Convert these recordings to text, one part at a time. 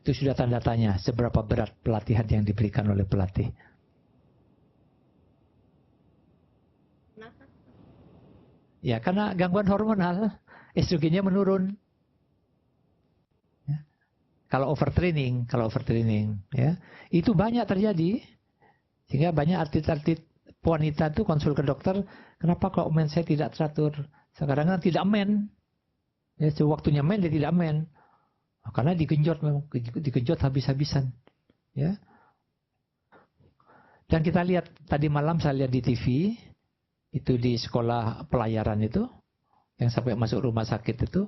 Itu sudah tanda tanya seberapa berat pelatihan yang diberikan oleh pelatih. Ya, karena gangguan hormonal, estrogennya menurun. Ya. Kalau overtraining, ya, itu banyak terjadi. Sehingga banyak atlet-atlet wanita itu konsul ke dokter, kenapa kok men saya tidak teratur? Sekarang kan tidak men. Ya, sewaktunya men dia tidak men. Karena digenjot memang, digenjot habis-habisan. Ya. Dan kita lihat tadi malam saya lihat di TV, itu di sekolah pelayaran itu, yang sampai masuk rumah sakit itu,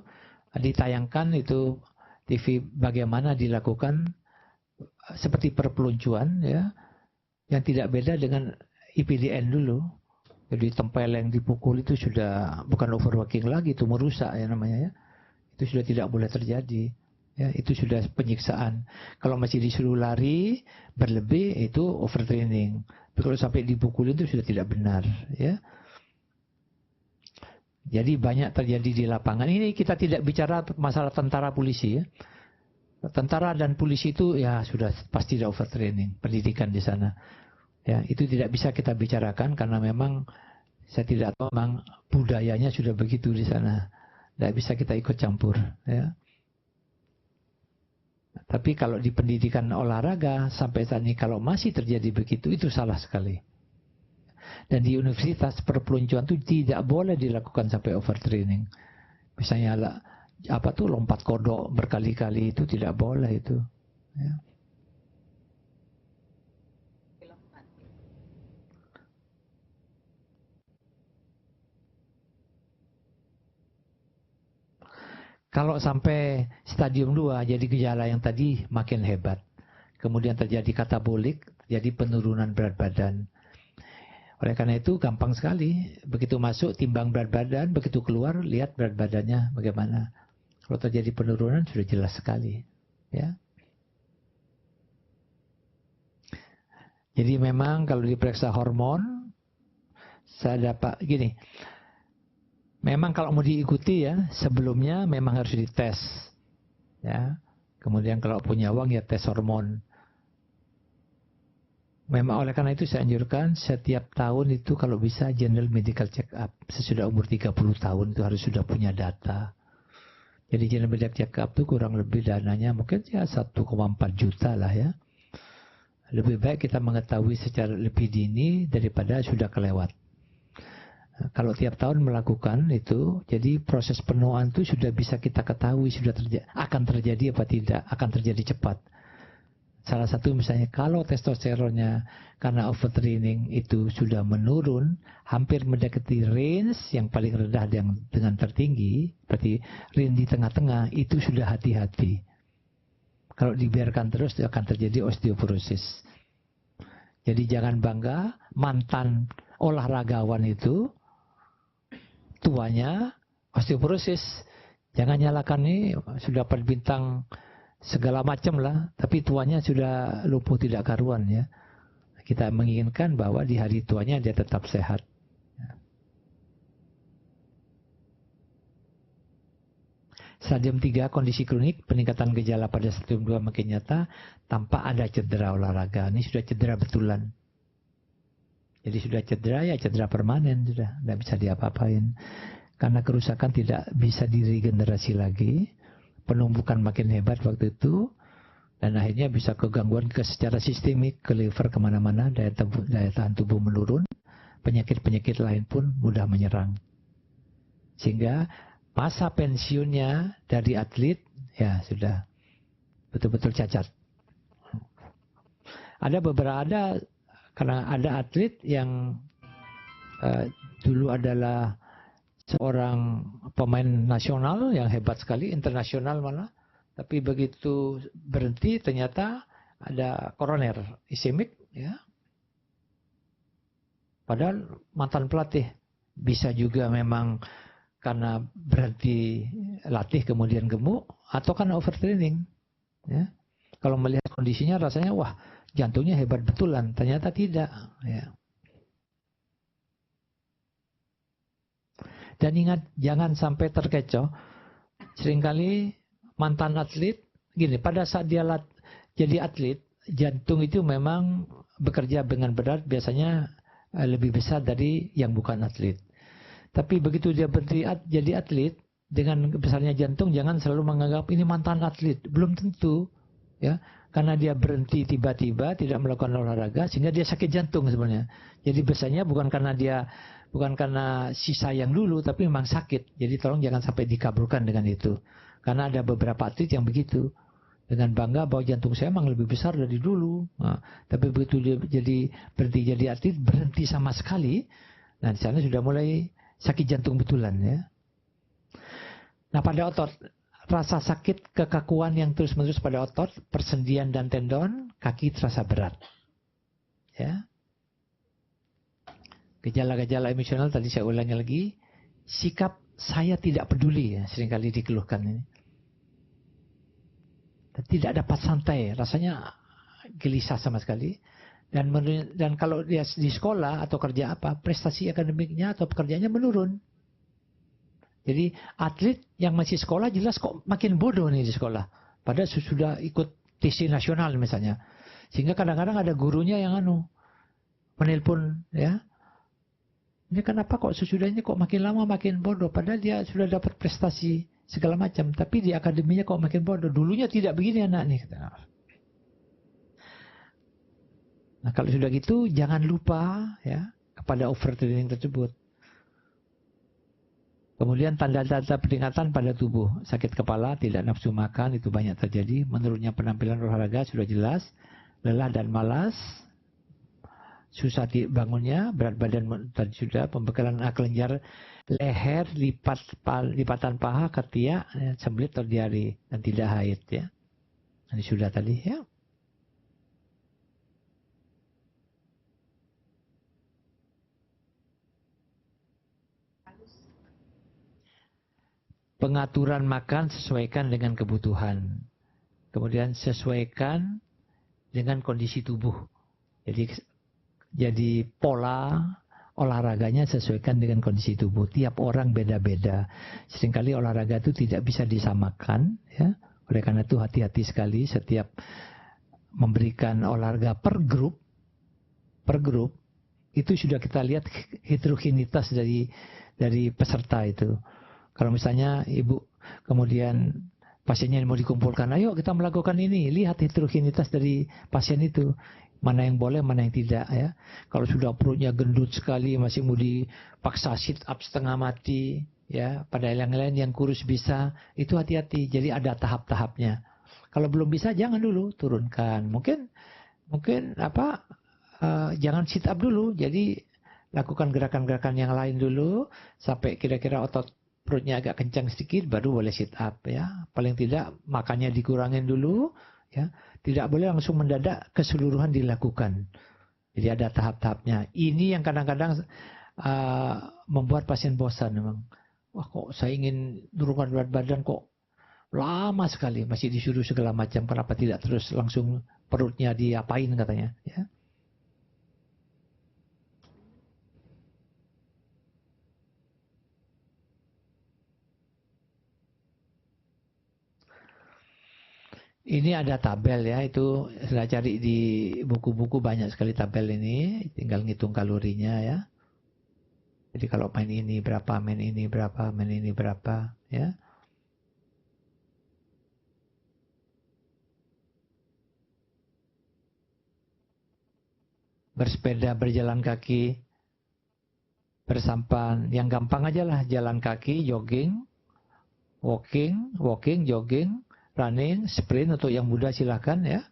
ditayangkan itu TV bagaimana dilakukan seperti perpeluncuran, ya, yang tidak beda dengan IPDN dulu. Jadi tempeleng dipukul itu sudah bukan overworking lagi, itu merusak ya namanya ya. Itu sudah tidak boleh terjadi. Ya, itu sudah penyiksaan. Kalau masih disuruh lari berlebih itu overtraining. Tapi kalau sampai dipukul itu sudah tidak benar, ya. Jadi banyak terjadi di lapangan. Ini kita tidak bicara masalah tentara polisi, ya. Tentara dan polisi itu ya sudah pasti ada overtraining, pendidikan di sana. Ya, itu tidak bisa kita bicarakan karena memang saya tidak tahu memang budayanya sudah begitu di sana. Tidak bisa kita ikut campur, ya. Tapi kalau di pendidikan olahraga sampai saat ini kalau masih terjadi begitu, itu salah sekali. Dan di universitas perpeluncuran itu tidak boleh dilakukan sampai overtraining. Misalnya lompat kodok berkali-kali itu tidak boleh itu. Ya. Kalau sampai stadium 2 jadi gejala yang tadi makin hebat. Kemudian terjadi katabolik, terjadi penurunan berat badan. Oleh karena itu gampang sekali. Begitu masuk timbang berat badan, begitu keluar lihat berat badannya bagaimana. Kalau terjadi penurunan sudah jelas sekali. Ya. Jadi memang kalau diperiksa hormon, saya dapat gini. Memang kalau mau diikuti ya, sebelumnya memang harus dites. Ya. Kemudian kalau punya uang ya tes hormon. Memang oleh karena itu saya anjurkan setiap tahun itu kalau bisa general medical check up. Sesudah umur 30 tahun itu harus sudah punya data. Jadi general medical check up itu kurang lebih dananya mungkin ya 1,4 juta lah ya. Lebih baik kita mengetahui secara lebih dini daripada sudah kelewat. Kalau tiap tahun melakukan itu, jadi proses penuaan itu sudah bisa kita ketahui sudah akan terjadi apa tidak, akan terjadi cepat. Salah satu misalnya kalau testosteronnya karena overtraining itu sudah menurun, hampir mendekati range yang paling rendah dengan tertinggi, berarti range di tengah-tengah itu sudah hati-hati. Kalau dibiarkan terus akan terjadi osteoporosis. Jadi jangan bangga mantan olahragawan itu tuanya osteoporosis. Jangan nyalakan nih sudah bintang segala macam lah, tapi tuanya sudah lumpuh tidak karuan ya. Kita menginginkan bahwa di hari tuanya dia tetap sehat. Stadium 3 kondisi kronik, peningkatan gejala pada stadium 2 makin nyata tanpa ada cedera olahraga. Ini sudah cedera betulan. Jadi sudah cedera ya cedera permanen sudah, tidak bisa diapa-apain. Karena kerusakan tidak bisa diregenerasi lagi, penumpukan makin hebat waktu itu, dan akhirnya bisa kegangguan secara sistemik, ke liver kemana-mana, daya tahan tubuh menurun, penyakit-penyakit lain pun mudah menyerang. Sehingga masa pensiunnya dari atlet ya sudah betul-betul cacat. Karena ada atlet yang dulu adalah seorang pemain nasional yang hebat sekali, internasional malah, tapi begitu berhenti ternyata ada koroner iskemik ya. Padahal mantan pelatih. Bisa juga memang karena berhenti latih kemudian gemuk atau karena overtraining ya. Kalau melihat kondisinya rasanya wah jantungnya hebat betulan, ternyata tidak ya. Dan ingat jangan sampai terkecoh. Seringkali mantan atlet gini, pada saat dia jadi atlet, jantung itu memang bekerja dengan berat biasanya lebih besar dari yang bukan atlet. Tapi begitu dia jadi atlet, dengan besarnya jantung jangan selalu menganggap ini mantan atlet. Belum tentu, ya, karena dia berhenti tiba-tiba tidak melakukan olahraga sehingga dia sakit jantung sebenarnya. Jadi besarnya bukan karena sisa yang dulu, tapi memang sakit. Jadi tolong jangan sampai dikabulkan dengan itu. Karena ada beberapa atlet yang begitu, dengan bangga bahwa jantung saya memang lebih besar dari dulu. Nah, tapi begitu dia berhenti jadi atlet, berhenti sama sekali. Nah, di sana sudah mulai sakit jantung betulan, ya. Nah, pada otot, rasa sakit kekakuan yang terus-menerus pada otot, persendian dan tendon, kaki terasa berat. Ya. Gejala-gejala emosional tadi saya ulangi lagi. Sikap saya tidak peduli, ya, seringkali dikeluhkan ini. Tidak dapat santai, rasanya gelisah sama sekali. Dan kalau dia di sekolah atau kerja apa, prestasi akademiknya atau pekerjaannya menurun. Jadi atlet yang masih sekolah jelas kok makin bodoh nih di sekolah. Padahal sudah ikut TC nasional misalnya. Sehingga kadang-kadang ada gurunya yang menelpon, ya. Ini kenapa kok sesudahnya kok makin lama makin bodoh. Padahal dia sudah dapat prestasi segala macam. Tapi di akademinya kok makin bodoh. Dulunya tidak begini anak nih. Nah, kalau sudah gitu jangan lupa, ya, kepada overtraining tersebut. Kemudian tanda-tanda peringatan pada tubuh. Sakit kepala, tidak nafsu makan, itu banyak terjadi. Menurunnya penampilan olahraga sudah jelas. Lelah dan malas. Susah bangunnya, berat badan tadi sudah. Pembekalan kelenjar leher, lipatan paha, ketiak, sembelit atau diare. Dan tidak haid, ya. Ini sudah tadi, ya. Pengaturan makan sesuaikan dengan kebutuhan. Kemudian sesuaikan dengan kondisi tubuh. Jadi pola olahraganya sesuaikan dengan kondisi tubuh. Tiap orang beda-beda. Seringkali olahraga itu tidak bisa disamakan, ya. Oleh karena itu hati-hati sekali setiap memberikan olahraga per grup itu sudah kita lihat heterogenitas dari peserta itu. Kalau misalnya ibu kemudian pasiennya mau dikumpulkan, ayo kita melakukan ini, lihat heterogenitas dari pasien itu, mana yang boleh, mana yang tidak, ya. Kalau sudah perutnya gendut sekali, masih mau dipaksa sit up setengah mati, ya. Pada yang lain yang kurus bisa, itu hati-hati. Jadi ada tahap-tahapnya. Kalau belum bisa jangan dulu turunkan. Mungkin jangan sit up dulu. Jadi lakukan gerakan-gerakan yang lain dulu sampai kira-kira otot perutnya agak kencang sedikit, baru boleh sit up, ya. Paling tidak makannya dikurangin dulu, ya. Tidak boleh langsung mendadak keseluruhan dilakukan. Jadi ada tahap-tahapnya. Ini yang kadang-kadang membuat pasien bosan memang. Wah, kok saya ingin turunkan berat badan kok lama sekali, masih disuruh segala macam. Kenapa tidak terus langsung perutnya diapain katanya, ya. Ini ada tabel, ya, itu saya cari di buku-buku banyak sekali tabel ini, tinggal ngitung kalorinya, ya. Jadi kalau main ini berapa, main ini berapa, main ini berapa, ya. Bersepeda, berjalan kaki, bersampan, yang gampang aja lah, jalan kaki, jogging, walking, jogging, running, sprint untuk yang muda silahkan, ya.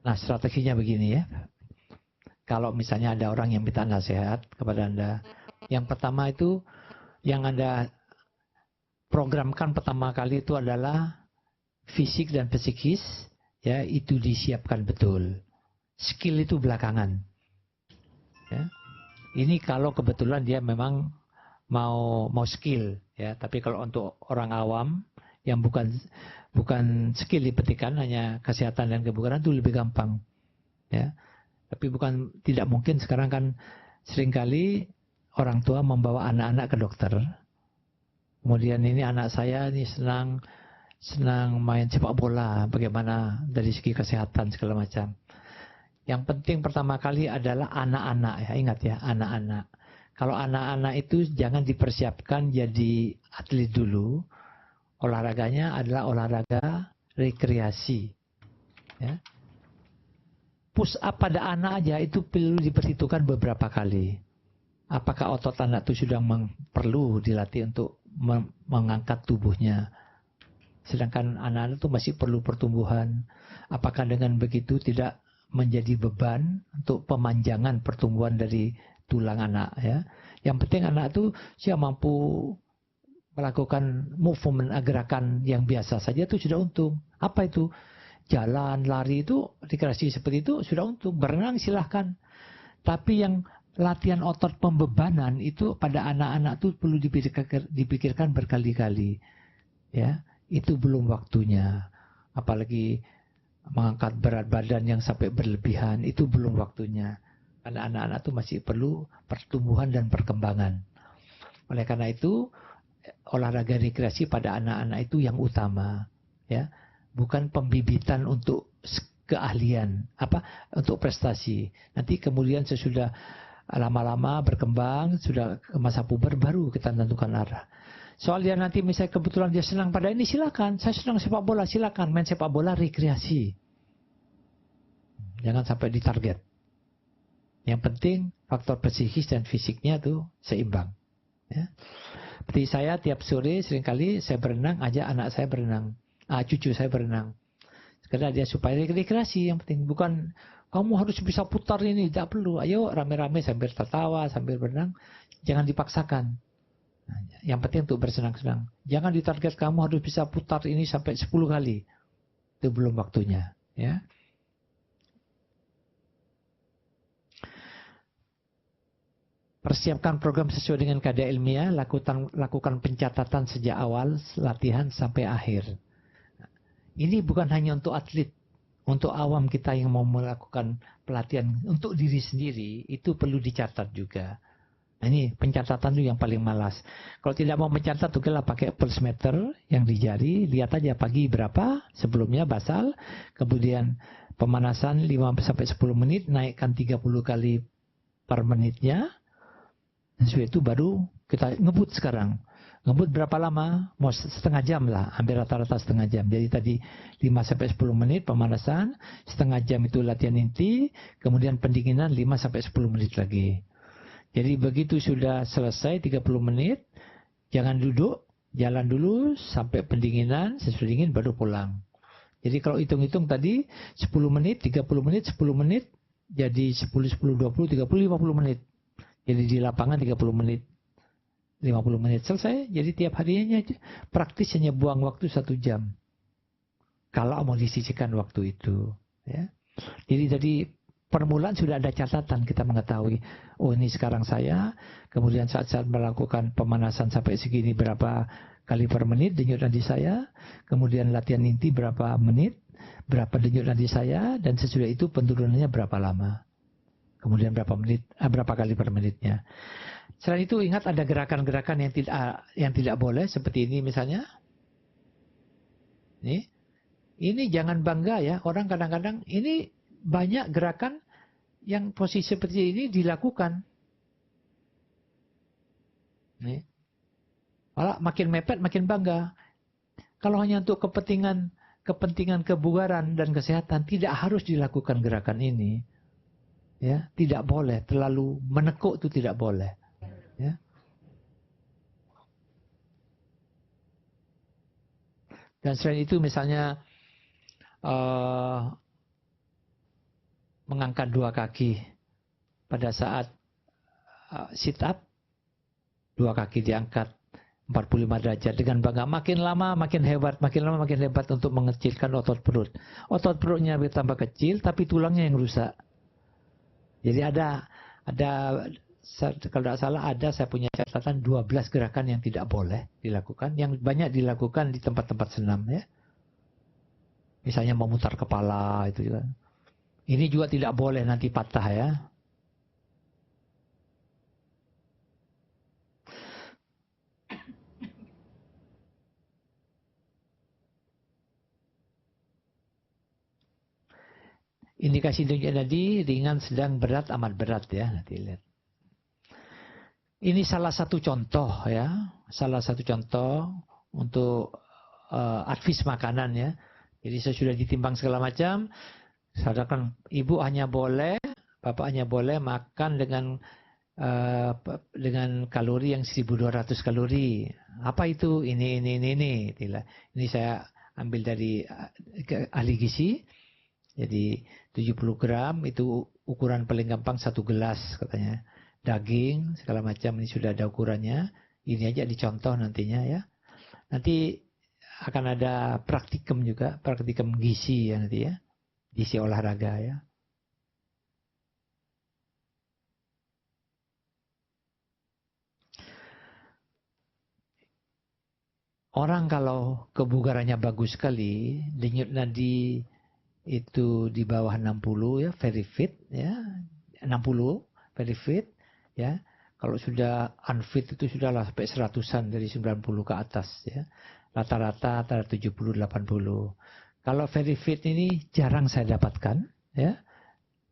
Nah, strateginya begini, ya. Kalau misalnya ada orang yang minta nasihat kepada Anda, yang pertama itu yang Anda programkan pertama kali itu adalah fisik dan psikis, ya, itu disiapkan betul. Skill itu belakangan, ya. Ini kalau kebetulan dia memang mau skill, ya. Tapi kalau untuk orang awam yang bukan skill dipetikan, hanya kesehatan dan kebugaran, itu lebih gampang, ya. Tapi bukan tidak mungkin sekarang kan seringkali orang tua membawa anak-anak ke dokter. Kemudian ini anak saya ini senang main sepak bola, bagaimana dari segi kesehatan segala macam. Yang penting pertama kali adalah anak-anak ya, ingat ya, anak-anak. Kalau anak-anak itu jangan dipersiapkan jadi atlet dulu. Olahraganya adalah olahraga rekreasi. Ya. Push up pada anak aja itu perlu diperhitungkan beberapa kali. Apakah otot anak itu sudah perlu dilatih untuk mengangkat tubuhnya. Sedangkan anak-anak itu masih perlu pertumbuhan. Apakah dengan begitu tidak menjadi beban untuk pemanjangan pertumbuhan dari tulang anak ya. Yang penting anak itu dia mampu melakukan movement, gerakan yang biasa saja itu sudah untung. Apa itu? Jalan, lari itu, rekreasi seperti itu sudah untung. Berenang silahkan. Tapi yang latihan otot pembebanan itu pada anak-anak itu perlu dipikirkan berkali-kali. Ya, itu belum waktunya. Apalagi mengangkat berat badan yang sampai berlebihan, itu belum waktunya. Karena anak-anak itu masih perlu pertumbuhan dan perkembangan. Oleh karena itu, olahraga rekreasi pada anak-anak itu yang utama, ya, bukan pembibitan untuk keahlian, untuk prestasi. Nanti kemudian sesudah lama-lama berkembang, sudah ke masa puber baru kita tentukan arah. Soal dia nanti misalnya kebetulan dia senang pada ini, silakan. Saya senang sepak bola, silakan main sepak bola rekreasi. Jangan sampai ditarget. Yang penting faktor psikis dan fisiknya tuh seimbang. Ya. Seperti saya tiap sore seringkali saya berenang, ajak anak saya berenang, cucu saya berenang. Karena dia supaya rekreasi yang penting. Bukan kamu harus bisa putar ini, tidak perlu. Ayo rame-rame sambil tertawa, sambil berenang. Jangan dipaksakan. Yang penting untuk bersenang-senang. Jangan ditarget kamu harus bisa putar ini sampai 10 kali. Itu belum waktunya. Ya. Persiapkan program sesuai dengan kaedah ilmiah, lakukan pencatatan sejak awal latihan sampai akhir. Ini bukan hanya untuk atlet, untuk awam kita yang mau melakukan pelatihan untuk diri sendiri, itu perlu dicatat juga. Nah, ini pencatatan itu yang paling malas. Kalau tidak mau mencatat, okelah pakai pulse meter yang di jari, lihat aja pagi berapa, sebelumnya basal, kemudian pemanasan 5-10 menit, naikkan 30 kali per menitnya. Sesuai itu baru kita ngebut sekarang. Ngebut berapa lama? Mau setengah jam lah, hampir rata-rata setengah jam. Jadi tadi 5-10 menit pemanasan, setengah jam itu latihan inti, kemudian pendinginan 5-10 menit lagi. Jadi begitu sudah selesai 30 menit, jangan duduk, jalan dulu sampai pendinginan, sesudah dingin baru pulang. Jadi kalau hitung-hitung tadi 10 menit, 30 menit, 10 menit, jadi 10, 20, 30, 50 menit. Jadi di lapangan 30 menit, 50 menit selesai. Jadi tiap harinya praktis hanya buang waktu 1 jam. Kalau mau disisihkan waktu itu. Ya. Jadi tadi permulaan sudah ada catatan, kita mengetahui. Oh ini sekarang saya, kemudian saat-saat melakukan pemanasan sampai segini berapa kali per menit denyut nadi saya. Kemudian latihan inti berapa menit, berapa denyut nadi saya. Dan sesudah itu penurunannya berapa lama. Kemudian berapa kali per menitnya. Selain itu ingat ada gerakan-gerakan yang tidak boleh seperti ini misalnya. Ini jangan bangga ya. Orang kadang-kadang ini banyak gerakan yang posisi seperti ini dilakukan. Malah makin mepet makin bangga. Kalau hanya untuk kepentingan kebugaran dan kesehatan tidak harus dilakukan gerakan ini. Ya, tidak boleh, terlalu menekuk itu tidak boleh. Ya. Dan selain itu misalnya mengangkat 2 kaki pada saat sit up, 2 kaki diangkat 45 derajat dengan bangga. Makin lama makin hebat, makin lama makin hebat untuk mengecilkan otot perut. Otot perutnya bertambah kecil, tapi tulangnya yang rusak. Jadi ada kalau tidak salah saya punya catatan 12 gerakan yang tidak boleh dilakukan, yang banyak dilakukan di tempat-tempat senam ya. Misalnya memutar kepala itu kan. Ini juga tidak boleh nanti patah ya. Indikasi tunjuk nadi ringan, sedang, berat, amat berat ya. Nanti lihat. Ini salah satu contoh ya. Salah satu contoh untuk advis makanan ya. Jadi saya sudah ditimbang segala macam. Sadarkan ibu hanya boleh, bapak hanya boleh makan dengan kalori yang 1.200 kalori. Apa itu? Ini. Ini saya ambil dari ahli gizi. Jadi 70 gram itu ukuran paling gampang 1 gelas katanya. Daging segala macam ini sudah ada ukurannya. Ini aja dicontoh nantinya ya. Nanti akan ada praktikum juga, praktikum gizi ya nanti ya. Gizi olahraga ya. Orang kalau kebugarannya bagus sekali, denyut nadi itu di bawah 60 ya, very fit ya. 60 very fit ya. Kalau sudah unfit itu sudahlah sampai 100-an dari 90 ke atas ya. Rata-rata antara 70-80. Kalau very fit ini jarang saya dapatkan ya.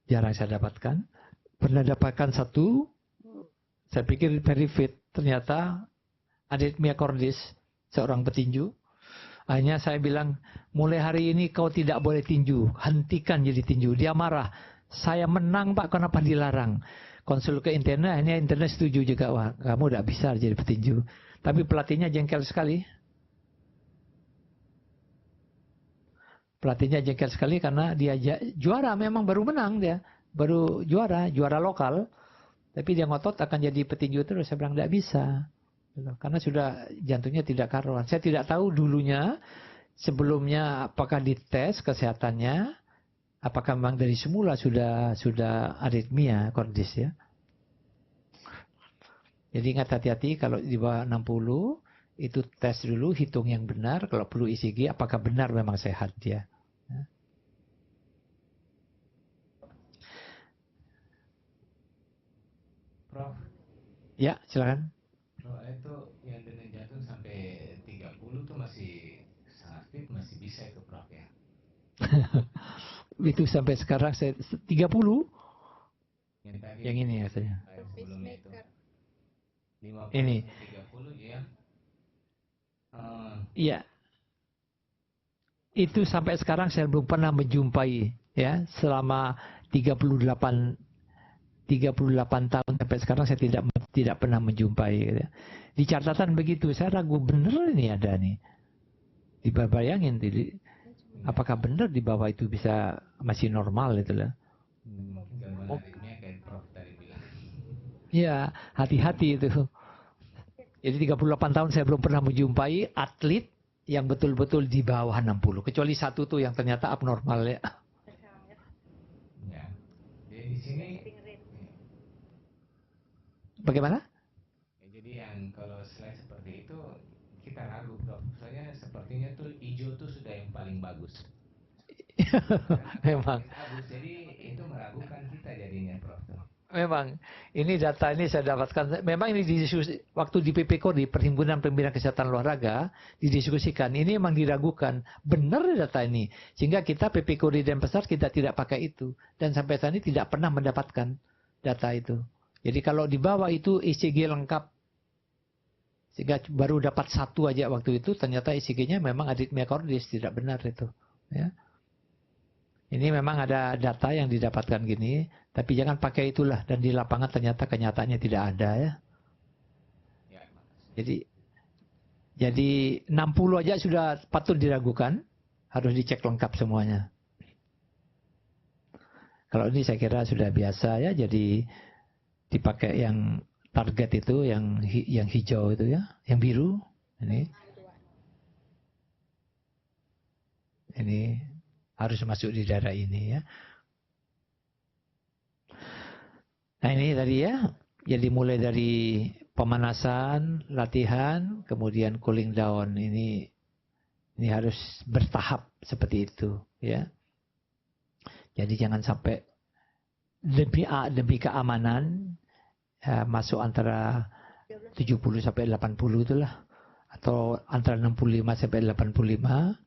Jarang saya dapatkan. Pernah dapatkan satu, saya pikir very fit, ternyata arrhythmia cordis, seorang petinju. Hanya saya bilang, mulai hari ini kau tidak boleh tinju. Hentikan jadi tinju. Dia marah. Saya menang Pak, kenapa dilarang? Konsul ke internet, ini internet setuju juga. Wah, kamu tidak bisa jadi petinju. Tapi pelatihnya jengkel sekali. Pelatihnya jengkel sekali karena dia juara, memang baru menang dia. Baru juara lokal. Tapi dia ngotot akan jadi petinju terus. Saya bilang tidak bisa. Karena sudah jantungnya tidak karuan. Saya tidak tahu dulunya, sebelumnya apakah dites kesehatannya, apakah memang dari semula sudah aritmia cordis ya. Jadi ingat hati-hati kalau di bawah 60 itu tes dulu, hitung yang benar. Kalau perlu ECG, apakah benar memang sehat dia. Prof. Ya, silakan. Itu yang dengan jantung sampai 30 tuh masih sangat fit, masih bisa itu Prof ya. Itu sampai sekarang saya 30. Yang tadi yang ini ya saya. Sebelumnya itu 50 ini 30 ya. Iya. Itu sampai sekarang saya belum pernah menjumpai ya, selama 38 tahun sampai sekarang saya tidak pernah menjumpai gitu. Di catatan begitu, saya ragu bener ini ada nih. Dibayangin apakah benar di bawah itu bisa masih normal itu lah. Kayak Prof tadi bilang. Ya, hati-hati itu. Jadi 38 tahun saya belum pernah menjumpai atlet yang betul-betul di bawah 60. Kecuali satu tuh yang ternyata abnormal ya. Ya. Jadi di sini bagaimana? Ya, jadi yang kalau slide seperti itu kita ragu Prof. Soalnya sepertinya tuh hijau tuh sudah yang paling bagus. Memang. Bagus, jadi itu meragukan kita jadinya Prof. Memang ini data ini saya dapatkan. Memang ini didiskusi waktu di PPKOR, di Perhimpunan Pembinaan Kesehatan Olahraga, didiskusikan. Ini memang diragukan. Benar data ini. Sehingga kita PPKOR di Denpasar kita tidak pakai itu. Dan sampai saat ini tidak pernah mendapatkan data itu. Jadi kalau di bawah itu ECG lengkap. Sehingga baru dapat satu aja waktu itu. Ternyata ECG-nya memang arrhythmia cordis. Tidak benar itu. Ya. Ini memang ada data yang didapatkan gini, tapi jangan pakai itulah. Dan di lapangan ternyata kenyataannya tidak ada ya. Jadi 60 aja sudah patut diragukan, harus dicek lengkap semuanya. Kalau ini saya kira sudah biasa ya, jadi dipakai yang target itu, yang hijau itu ya, yang biru. Ini harus masuk di daerah ini ya. Nah ini tadi ya. Jadi mulai dari pemanasan, latihan, kemudian cooling down. Ini harus bertahap seperti itu ya. Jadi jangan sampai demi keamanan masuk antara 70 sampai 80 itulah, atau antara 65 sampai 85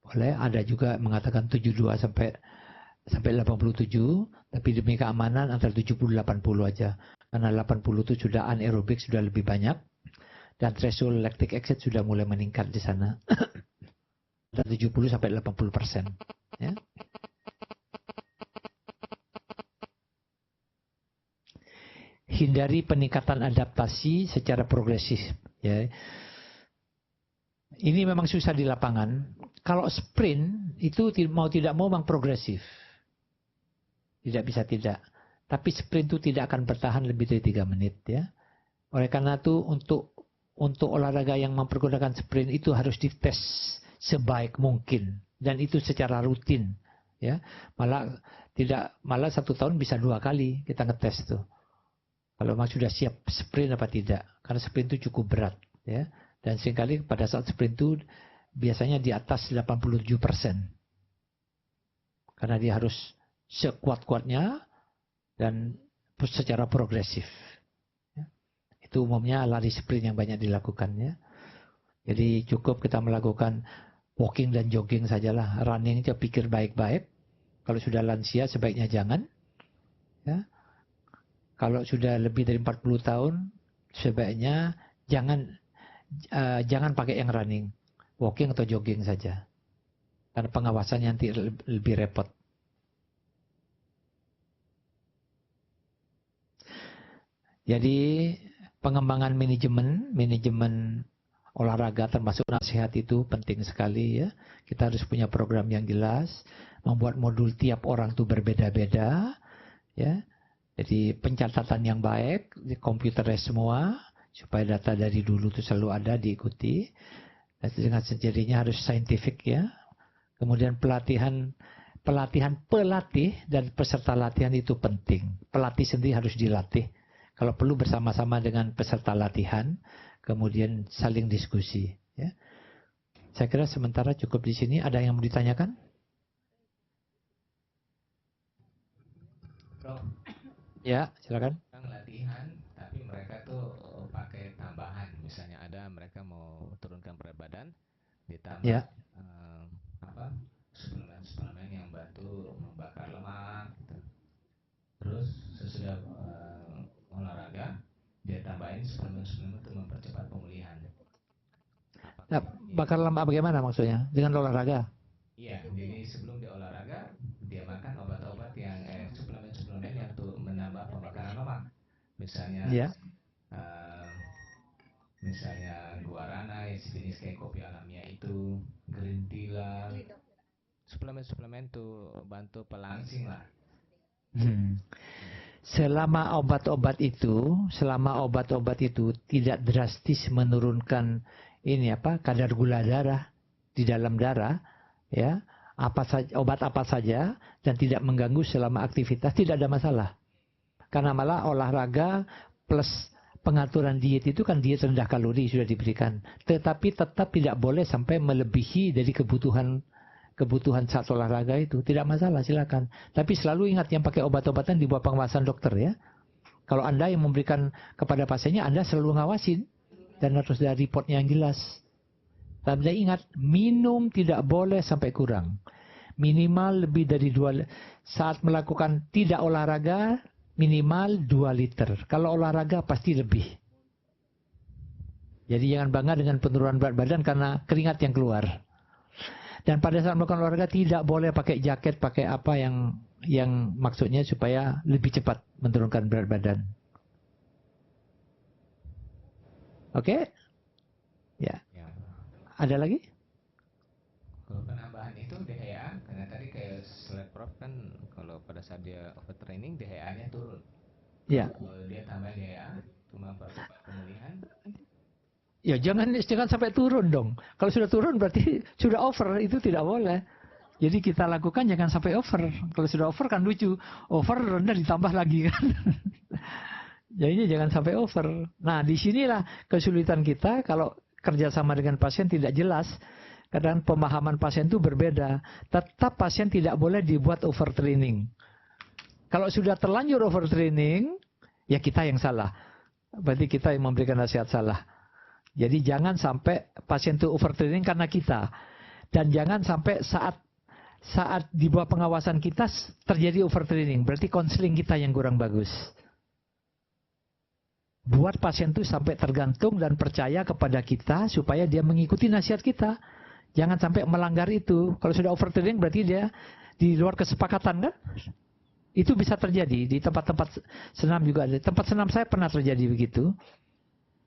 boleh. Ada juga mengatakan 72 sampai 87, tapi demi keamanan antara 70 80 aja. Karena 80 itu sudah anaerobik, sudah lebih banyak, dan threshold lactic acid sudah mulai meningkat di sana. Dari 70 sampai 80%. Ya. Hindari peningkatan adaptasi secara progresif. Ya. Ini memang susah di lapangan. Kalau sprint itu mau tidak mau memang progresif. Tidak bisa tidak. Tapi sprint itu tidak akan bertahan lebih dari 3 menit. Ya. Oleh karena itu untuk olahraga yang mempergunakan sprint itu harus dites sebaik mungkin, dan itu secara rutin. Ya. Malah 1 tahun bisa 2 kali kita ngetes tuh. Kalau memang sudah siap sprint apa tidak. Karena sprint itu cukup berat. Ya. Dan seringkali pada saat sprint itu biasanya di atas 87%. Karena dia harus sekuat-kuatnya dan secara progresif. Ya. Itu umumnya lari sprint yang banyak dilakukan. Ya. Jadi cukup kita melakukan walking dan jogging sajalah. Running aja pikir baik-baik. Kalau sudah lansia sebaiknya jangan. Ya. Kalau sudah lebih dari 40 tahun sebaiknya jangan pakai yang running. Walking atau jogging saja. Karena pengawasannya nanti lebih repot. Jadi pengembangan manajemen olahraga termasuk nasihat itu penting sekali ya. Kita harus punya program yang jelas, membuat modul tiap orang itu berbeda-beda ya. Jadi pencatatan yang baik, komputeris semua supaya data dari dulu itu selalu ada diikuti. Dan dengan sendirinya harus saintifik ya. Kemudian pelatih dan peserta latihan itu penting. Pelatih sendiri harus dilatih. Kalau perlu bersama-sama dengan peserta latihan, kemudian saling diskusi. Ya. Saya kira sementara cukup di sini. Ada yang mau ditanyakan? Prof. Ya, silakan. Latihan, tapi mereka tuh pakai tambahan. Misalnya ada mereka mau turunkan berat badan, ditambah ya. Suplemen yang bantu membakar lemak. Gitu. Terus sesudah olahraga, dia tambahin suplemen untuk mempercepat pemulihan. Nah, bakar lemak bagaimana maksudnya? Dengan olahraga? Iya, jadi sebelum dia olahraga, dia makan obat-obat yang suplemen-suplemen yang untuk menambah pembakaran lemak. Misalnya, misalnya guarana yang sejenis kayak kopi alamiah itu, green tea lah, suplemen-suplemen tuh bantu pelangsing lah. Selama obat-obat itu tidak drastis menurunkan kadar gula darah di dalam darah, ya, obat apa saja dan tidak mengganggu selama aktivitas tidak ada masalah. Karena malah olahraga plus pengaturan diet itu kan diet rendah kalori sudah diberikan, tetapi tetap tidak boleh sampai melebihi dari kebutuhan saat olahraga itu. Tidak masalah, silakan. Tapi selalu ingat yang pakai obat-obatan di bawah pengawasan dokter ya. Kalau Anda yang memberikan kepada pasiennya, Anda selalu ngawasin dan harus ada reportnya yang jelas. Tapi ingat, minum tidak boleh sampai kurang. Minimal lebih dari 2 saat melakukan tidak olahraga, minimal 2 liter. Kalau olahraga pasti lebih. Jadi jangan bangga dengan penurunan berat badan karena keringat yang keluar. Dan pada saat melakukan olahraga tidak boleh pakai jaket, pakai apa yang maksudnya supaya lebih cepat menurunkan berat badan. Oke? Ya. Ada lagi? Kalau penambahan itu DHA, karena tadi kayak slide Prof kan kalau pada saat dia overtraining DHA-nya turun. Ya. Kalau dia tambah DHA cuma percepat pemulihan. Ya jangan sampai turun dong. Kalau sudah turun berarti sudah over, itu tidak boleh. Jadi kita lakukan jangan sampai over. Kalau sudah over kan lucu. Over rendah ditambah lagi kan. Jadi jangan sampai over. Nah disinilah kesulitan kita kalau kerjasama dengan pasien tidak jelas. Kadang pemahaman pasien itu berbeda. Tetap pasien tidak boleh dibuat overtraining. Kalau sudah terlanjur overtraining, ya kita yang salah. Berarti kita yang memberikan nasihat salah. Jadi jangan sampai pasien itu overtraining karena kita. Dan jangan sampai saat di bawah pengawasan kita terjadi overtraining. Berarti konseling kita yang kurang bagus. Buat pasien itu sampai tergantung dan percaya kepada kita supaya dia mengikuti nasihat kita. Jangan sampai melanggar itu. Kalau sudah overtraining berarti dia di luar kesepakatan kan? Itu bisa terjadi di tempat-tempat senam juga ada. Tempat senam saya pernah terjadi begitu.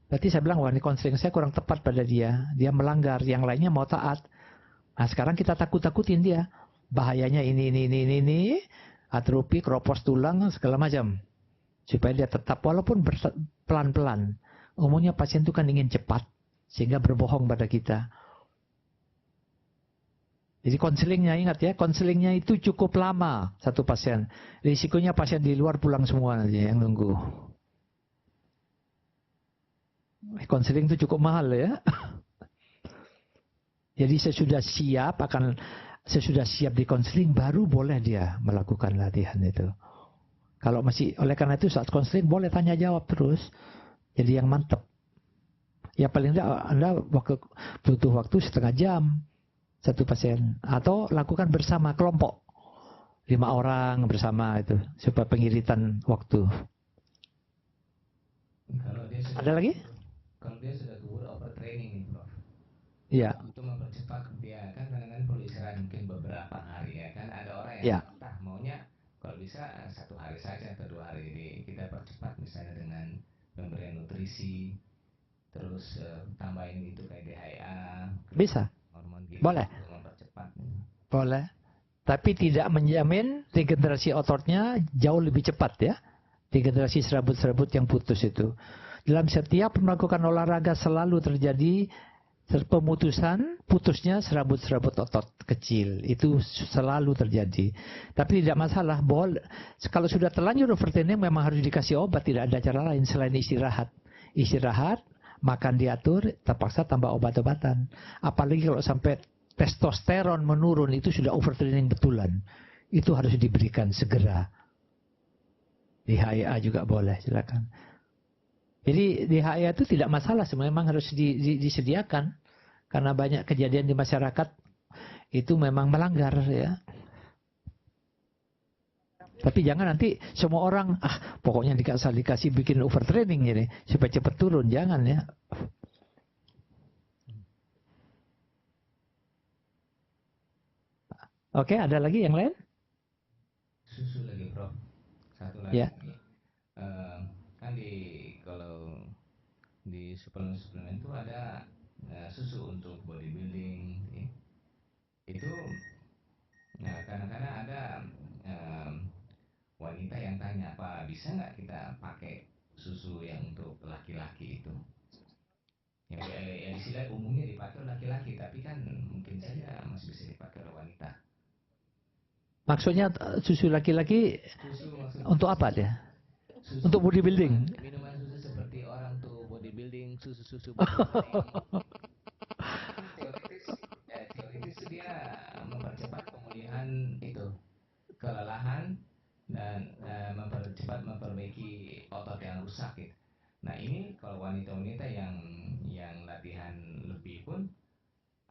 Berarti saya bilang, wah ini konseling saya kurang tepat pada dia. Dia melanggar, yang lainnya mau taat. Nah sekarang kita takut-takutin dia. Bahayanya ini. Atrofi, kropos tulang, segala macam. Supaya dia tetap, walaupun pelan-pelan. Umumnya pasien itu kan ingin cepat. Sehingga berbohong pada kita. Jadi konselingnya, ingat ya, konselingnya itu cukup lama satu pasien. Risikonya pasien di luar pulang semua nanti yang nunggu. Konseling itu cukup mahal ya. Jadi sesudah siap di konseling baru boleh dia melakukan latihan itu. Kalau masih, oleh karena itu saat konseling boleh tanya jawab terus. Jadi yang mantap. Ya paling tidak Anda butuh waktu setengah jam. Satu pasien, atau lakukan bersama kelompok 5 orang bersama itu supaya pengiritan waktu. Ada lagi? Kalau dia sudah keburu overtraining nih Prof. Iya. Untuk mempercepat dia kan kadang-kadang perlu istirahat mungkin beberapa hari ya kan. Ada orang yang entah maunya kalau bisa 1 hari saja atau 2 hari. Jadi kita percepat misalnya dengan pemberian nutrisi, terus tambahin itu kayak DHA. Bisa. Boleh. Boleh. Tapi tidak menjamin regenerasi ototnya jauh lebih cepat ya. Regenerasi serabut-serabut yang putus itu. Dalam setiap melakukan olahraga selalu terjadi putusnya serabut-serabut otot kecil. Itu selalu terjadi. Tapi tidak masalah. Kalau sudah terlanjur overtraining memang harus dikasih obat. Tidak ada cara lain selain istirahat. Istirahat. Makan diatur, terpaksa tambah obat-obatan. Apalagi kalau sampai testosteron menurun, itu sudah overtraining betulan. Itu harus diberikan segera. DHEA juga boleh, silakan. Jadi DHEA itu tidak masalah, memang harus disediakan. Karena banyak kejadian di masyarakat, itu memang melanggar ya. Tapi jangan nanti semua orang, pokoknya dikasih bikin overtraining jadi supaya cepat turun, jangan ya. Oke, ada lagi yang lain? Susu lagi Prof. Satu lagi. Ya. Kan kalau di suplemen itu ada susu untuk bodybuilding. Itu kadang-kadang ada wanita yang tanya, Pak, bisa nggak kita pakai susu yang untuk laki-laki itu? Yang istilah umumnya dipakai oleh laki-laki, tapi kan mungkin saja masih bisa dipakai oleh wanita. Maksudnya susu laki-laki untuk apa dia? Untuk bodybuilding? Minuman susu seperti orang tuh bodybuilding, susu bodybuilding. Teoritis dia mempercepat pemulihan itu kelelahan dan memperbaiki otot yang rusak gitu. Nah ini kalau wanita-wanita yang latihan lebih pun,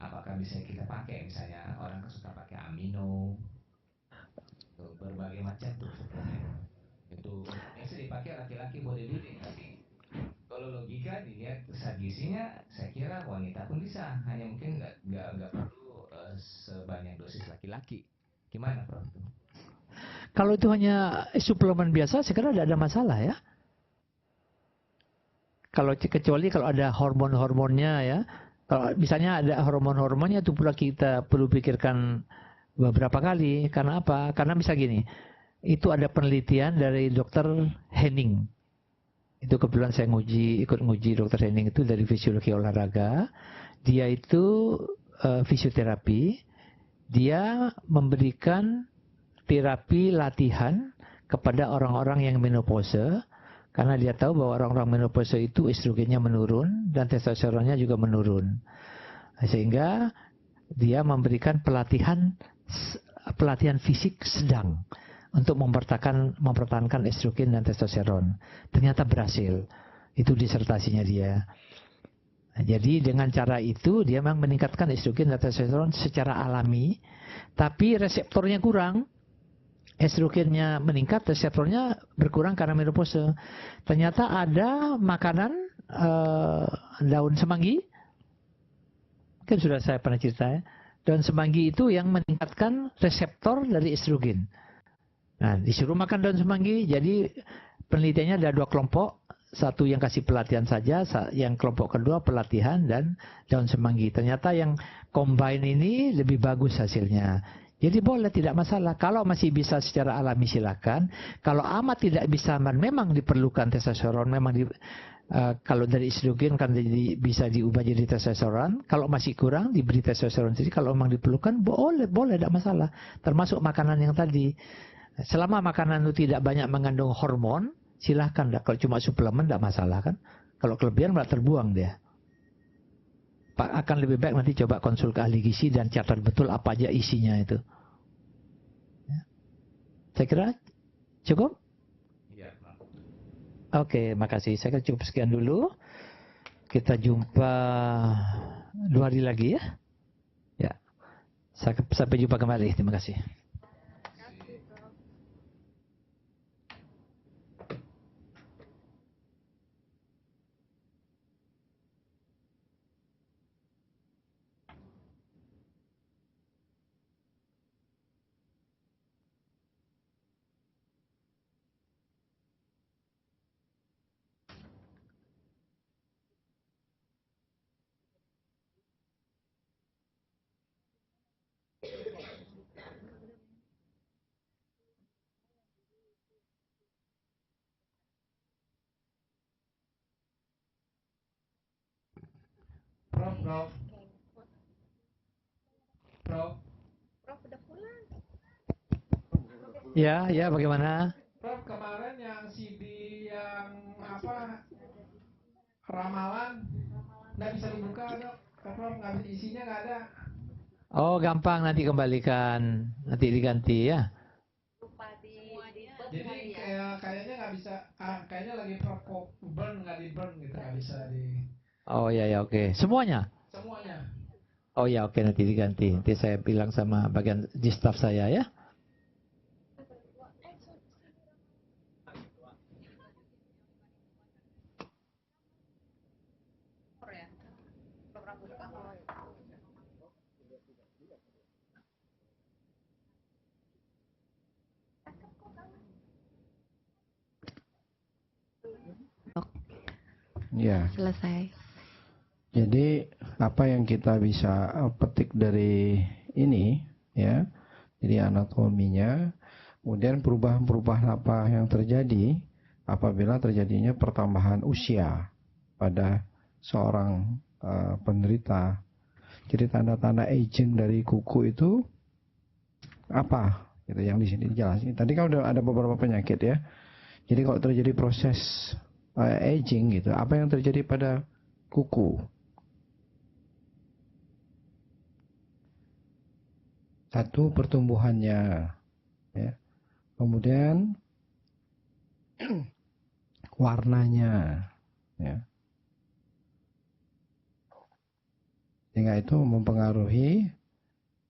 apakah bisa kita pakai? Misalnya orang suka pakai amino, berbagai macam tuh suplemen. Itu biasa dipakai laki-laki bodybuilding, tapi kalau logika dilihat zat gizinya, saya kira wanita pun bisa, hanya mungkin nggak perlu sebanyak dosis laki-laki. Gimana Prof? Kalau itu hanya suplemen biasa, saya kira tidak ada masalah ya. Kecuali kalau ada hormon-hormonnya ya. Kalau misalnya ada hormon-hormonnya itu pula kita perlu pikirkan beberapa kali. Karena apa? Karena bisa gini. Itu ada penelitian dari Dr. Henning. Itu kebetulan saya ikut nguji Dr. Henning itu dari fisiologi olahraga. Dia itu fisioterapi. Dia memberikan terapi latihan kepada orang-orang yang menopause, karena dia tahu bahwa orang-orang menopause itu estrogennya menurun dan testosteronnya juga menurun. Sehingga dia memberikan pelatihan fisik sedang untuk mempertahankan estrogen dan testosteron. Ternyata berhasil. Itu disertasinya dia. Jadi dengan cara itu dia memang meningkatkan estrogen dan testosteron secara alami, tapi reseptornya kurang. Estrogennya meningkat, reseptornya berkurang karena menopause. Ternyata ada makanan daun semanggi, kan sudah saya pernah cerita ya. Daun semanggi itu yang meningkatkan reseptor dari estrogen. Nah, disuruh makan daun semanggi, jadi penelitiannya ada 2 kelompok. Satu yang kasih pelatihan saja, yang kelompok kedua pelatihan dan daun semanggi. Ternyata yang combine ini lebih bagus hasilnya. Jadi boleh, tidak masalah. Kalau masih bisa secara alami silakan. Kalau amat tidak bisa, memang diperlukan testosteron. Memang kalau dari estrogen kan bisa diubah jadi testosteron. Kalau masih kurang diberi testosteron. Jadi kalau memang diperlukan boleh, tidak masalah. Termasuk makanan yang tadi. Selama makanan itu tidak banyak mengandung hormon, silahkan. Kalau cuma suplemen tidak masalah kan. Kalau kelebihan malah terbuang dia. Akan lebih baik nanti coba konsul ke ahli gizi dan catat betul apa aja isinya itu. Ya. Saya kira cukup? Ya. Oke, makasih. Saya kira cukup sekian dulu. Kita jumpa 2 hari lagi ya. Ya. Sampai jumpa kembali. Terima kasih. Prof. Prof udah pulang. Ya, bagaimana? Prof, kemarin yang CD yang ramalan nggak bisa dibuka, Dok. Prof, nggak bisa, isinya nggak ada. Oh, gampang, nanti kembalikan. Nanti diganti ya. Lupa di Jadi kayaknya nggak bisa, kayaknya lagi Prof burn, nggak di burn gitu, nggak bisa di. Oh ya, oke. Semuanya? Semuanya. Oh ya, oke, nanti diganti. Nanti saya bilang sama bagian di staff saya ya. Ya. Selesai. Jadi apa yang kita bisa petik dari ini ya. Jadi anatominya, kemudian perubahan-perubahan apa yang terjadi apabila terjadinya pertambahan usia pada seorang penderita. Jadi tanda-tanda aging dari kuku itu apa? Gitu yang di sini dijelasin. Tadi kan udah ada beberapa penyakit ya. Jadi kalau terjadi proses aging gitu, apa yang terjadi pada kuku? Satu, pertumbuhannya ya. Kemudian warnanya ya. Sehingga itu mempengaruhi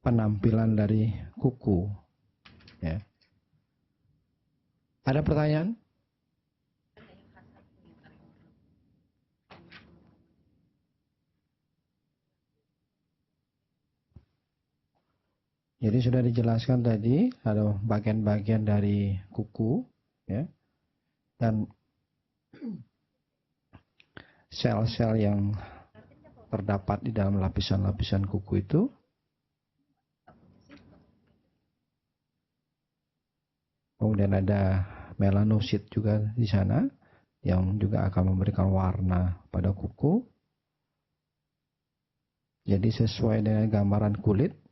penampilan dari kuku ya. Ada pertanyaan? Jadi sudah dijelaskan tadi ada bagian-bagian dari kuku ya. Dan sel-sel yang terdapat di dalam lapisan-lapisan kuku itu kemudian ada melanosit juga di sana yang juga akan memberikan warna pada kuku. Jadi sesuai dengan gambaran kulit